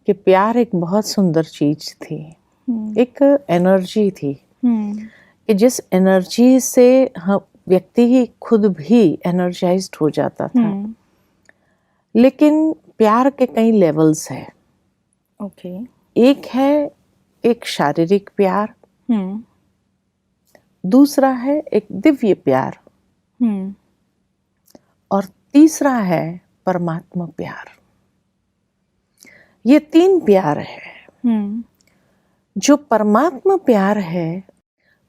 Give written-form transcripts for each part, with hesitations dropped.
कि प्यार एक बहुत सुंदर चीज थी, एक एनर्जी थी कि जिस एनर्जी से हम व्यक्ति ही खुद भी एनर्जाइज्ड हो जाता था। लेकिन प्यार के कई लेवल्स हैं। ओके। एक है एक शारीरिक प्यार, दूसरा है एक दिव्य प्यार, और तीसरा है परमात्मा प्यार। ये 3 प्यार है। जो परमात्मा प्यार है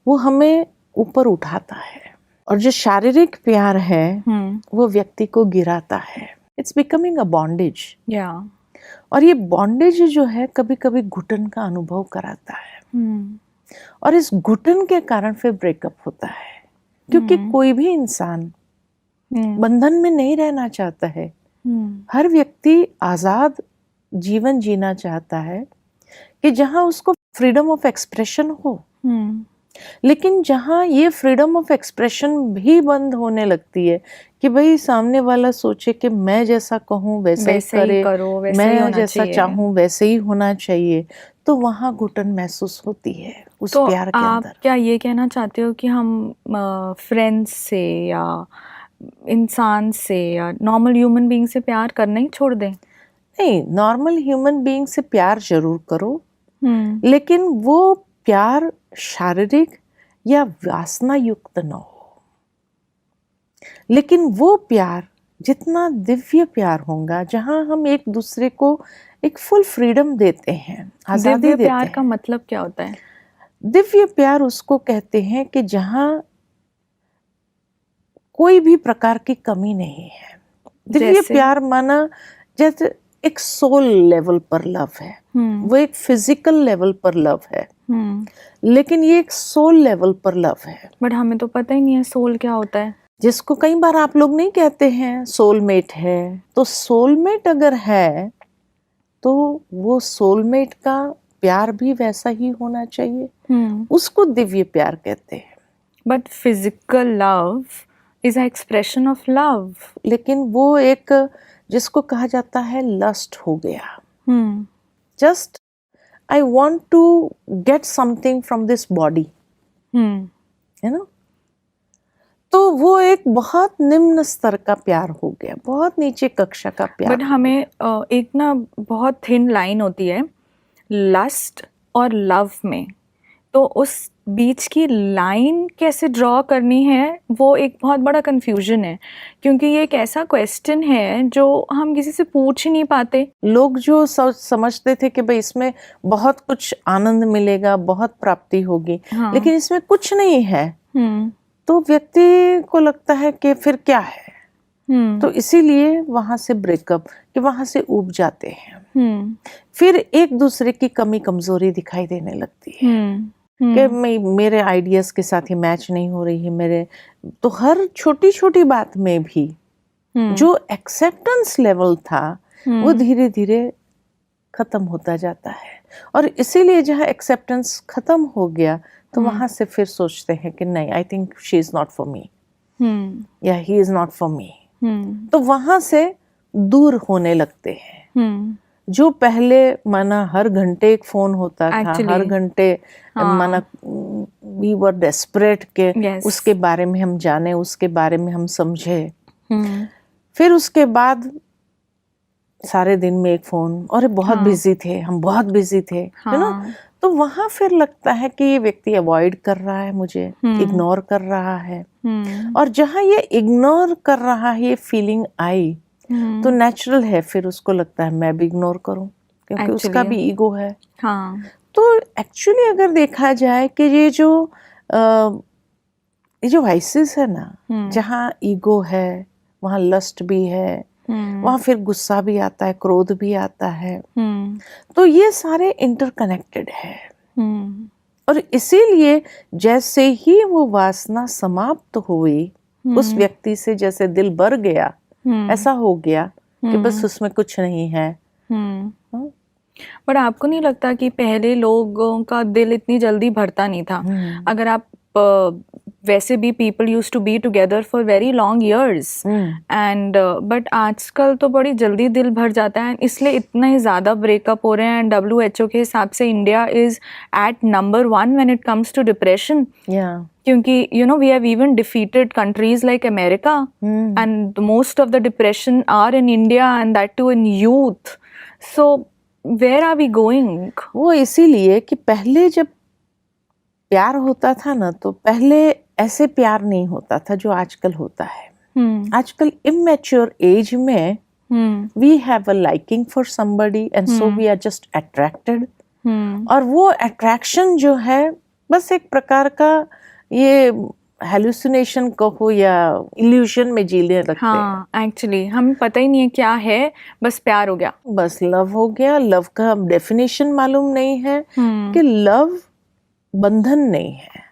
वो हमें ऊपर उठाता है, और जो शारीरिक प्यार है वो व्यक्ति को गिराता है। It's becoming a bondage. और ये बॉन्डेज जो है कभी कभी घुटन का अनुभव कराता है, और इस घुटन के कारण फिर ब्रेकअप होता है, क्योंकि कोई भी इंसान बंधन में नहीं रहना चाहता है। हर व्यक्ति आजाद जीवन जीना चाहता है कि जहां उसको फ्रीडम ऑफ एक्सप्रेशन हो। लेकिन जहां ये फ्रीडम ऑफ एक्सप्रेशन भी बंद होने लगती है कि भाई सामने वाला सोचे कि मैं जैसा कहूँ वैसा ही करे, मैं जैसा चाहूँ वैसे ही होना चाहिए, तो वहां घुटन महसूस होती है उस तो प्यार के अंदर। आप क्या ये कहना चाहते हो कि हम फ्रेंड्स से या इंसान से या नॉर्मल ह्यूमन बीइंग से प्यार करना ही छोड़ दें? नहीं, नॉर्मल ह्यूमन बीइंग से प्यार जरूर करो, लेकिन वो प्यार शारीरिक या वासना युक्त न हो। लेकिन वो प्यार जितना दिव्य प्यार होगा, जहां हम एक दूसरे को एक फुल फ्रीडम देते हैं, आजादी देते हैं। दिव्य प्यार का मतलब क्या होता है? दिव्य प्यार उसको कहते हैं कि जहां कोई भी प्रकार की कमी नहीं है। दिव्य प्यार माना जैसे एक सोल लेवल पर लव है, वो एक फिजिकल लेवल पर लव है, लेकिन ये एक सोल लेवल पर लव है। बट हमें तो पता ही नहीं है सोल क्या होता है। जिसको कई बार आप लोग नहीं कहते हैं सोलमेट है, तो सोलमेट अगर है तो वो सोलमेट का प्यार भी वैसा ही होना चाहिए। उसको दिव्य प्यार कहते हैं। But physical love is a expression of love. लेकिन वो एक जिसको कहा जाता है लस्ट हो गया। Just I want to get something from this body, है ना। तो वो एक बहुत निम्न स्तर का प्यार हो गया, बहुत नीचे कक्षा का प्यार। बट हमें एक ना बहुत थिन लाइन होती है लस्ट और लव में, तो उस बीच की लाइन कैसे ड्रॉ करनी है वो एक बहुत बड़ा कंफ्यूजन है, क्योंकि ये एक ऐसा क्वेश्चन है जो हम किसी से पूछ ही नहीं पाते। लोग जो समझते थे कि भाई इसमें बहुत कुछ आनंद मिलेगा, बहुत प्राप्ति होगी, लेकिन इसमें कुछ नहीं है, तो व्यक्ति को लगता है कि फिर क्या है। तो इसीलिए वहां से ब्रेकअप, कि वहां से ऊब जाते हैं। फिर एक दूसरे की कमी कमजोरी दिखाई देने लगती है कि मेरे आइडियाज के साथ ये मैच नहीं हो रही है मेरे। तो हर छोटी छोटी बात में भी जो एक्सेप्टेंस लेवल था वो धीरे धीरे खत्म होता जाता है। और इसीलिए जहाँ एक्सेप्टेंस खत्म हो गया तो वहां से फिर सोचते हैं कि नहीं, I think she is not for me या he is not for me. तो वहां से दूर होने लगते हैं। जो पहले माना हर घंटे एक फोन होता था, हर घंटे माना वी वर डेस्परेट के उसके बारे में हम जाने, उसके बारे में हम समझे। फिर उसके बाद सारे दिन में एक फोन, और बहुत बिजी थे हम, बहुत बिजी थे, है ना। तो वहां फिर लगता है कि ये व्यक्ति अवॉइड कर रहा है मुझे, इग्नोर कर रहा है। और जहां ये इग्नोर कर रहा है, ये फीलिंग आई, तो नेचुरल है फिर उसको लगता है मैं भी इग्नोर करूं, क्योंकि उसका भी ईगो है। तो एक्चुअली अगर देखा जाए कि ये जो वाइसेस है ना, जहाँ ईगो है वहाँ लस्ट भी है, वहाँ फिर गुस्सा भी आता है, क्रोध भी आता है। तो ये सारे इंटरकनेक्टेड है। और इसीलिए जैसे ही वो वासना समाप्त हुई, उस व्यक्ति से जैसे दिल भर गया, ऐसा हो गया कि बस उसमें कुछ नहीं है। बट आपको नहीं लगता कि पहले लोगों का दिल इतनी जल्दी भरता नहीं था? अगर आप वैसे भी people used to be together for very long years and but आजकल तो बड़ी जल्दी दिल भर जाता है, इसलिए इतना ही ज़्यादा ब्रेकअप हो रहे हैं. एंड WHO के हिसाब से India is at number 1 when it comes to depression. Yeah. क्योंकि you know we have even defeated countries like America and most of the depression are in India and that too in youth. So where are we going? वो इसीलिए कि पहले जब प्यार होता था ना, तो पहले ऐसे प्यार नहीं होता था जो आजकल होता है. आजकल इमेच्योर एज में we have a liking for somebody and so we are just attracted. और वो अट्रैक्शन जो है बस एक प्रकार का ये हेलुसिनेशन कहो या इल्यूशन में जीने लगते हैं. हाँ, एक्चुअली हम पता ही नहीं है क्या है, बस प्यार हो गया, बस लव हो गया. लव का डेफिनेशन मालूम नहीं है कि लव बंधन नहीं है,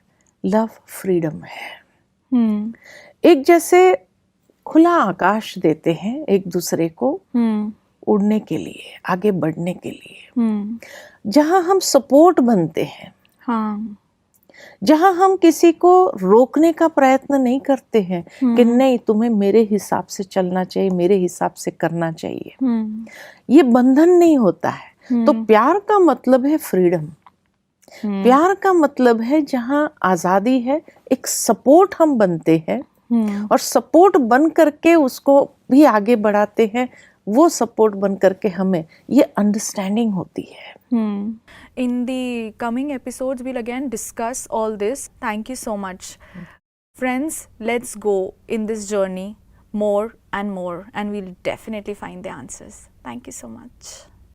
लव फ्रीडम है. एक जैसे खुला आकाश देते हैं एक दूसरे को उड़ने के लिए, आगे बढ़ने के लिए, जहां हम सपोर्ट बनते हैं. हाँ, जहां हम किसी को रोकने का प्रयत्न नहीं करते हैं कि नहीं तुम्हें मेरे हिसाब से चलना चाहिए, मेरे हिसाब से करना चाहिए. ये बंधन नहीं होता है. तो प्यार का मतलब है फ्रीडम. प्यार का मतलब है जहां आजादी है, एक सपोर्ट हम बनते हैं और सपोर्ट बन करके उसको भी आगे बढ़ाते हैं. वो सपोर्ट बन करके हमें ये अंडरस्टैंडिंग होती है. In the coming episodes, we'll again discuss all this. Thank you so much. Friends, let's go in this journey more and more, and we'll definitely find the answers. Thank you so much.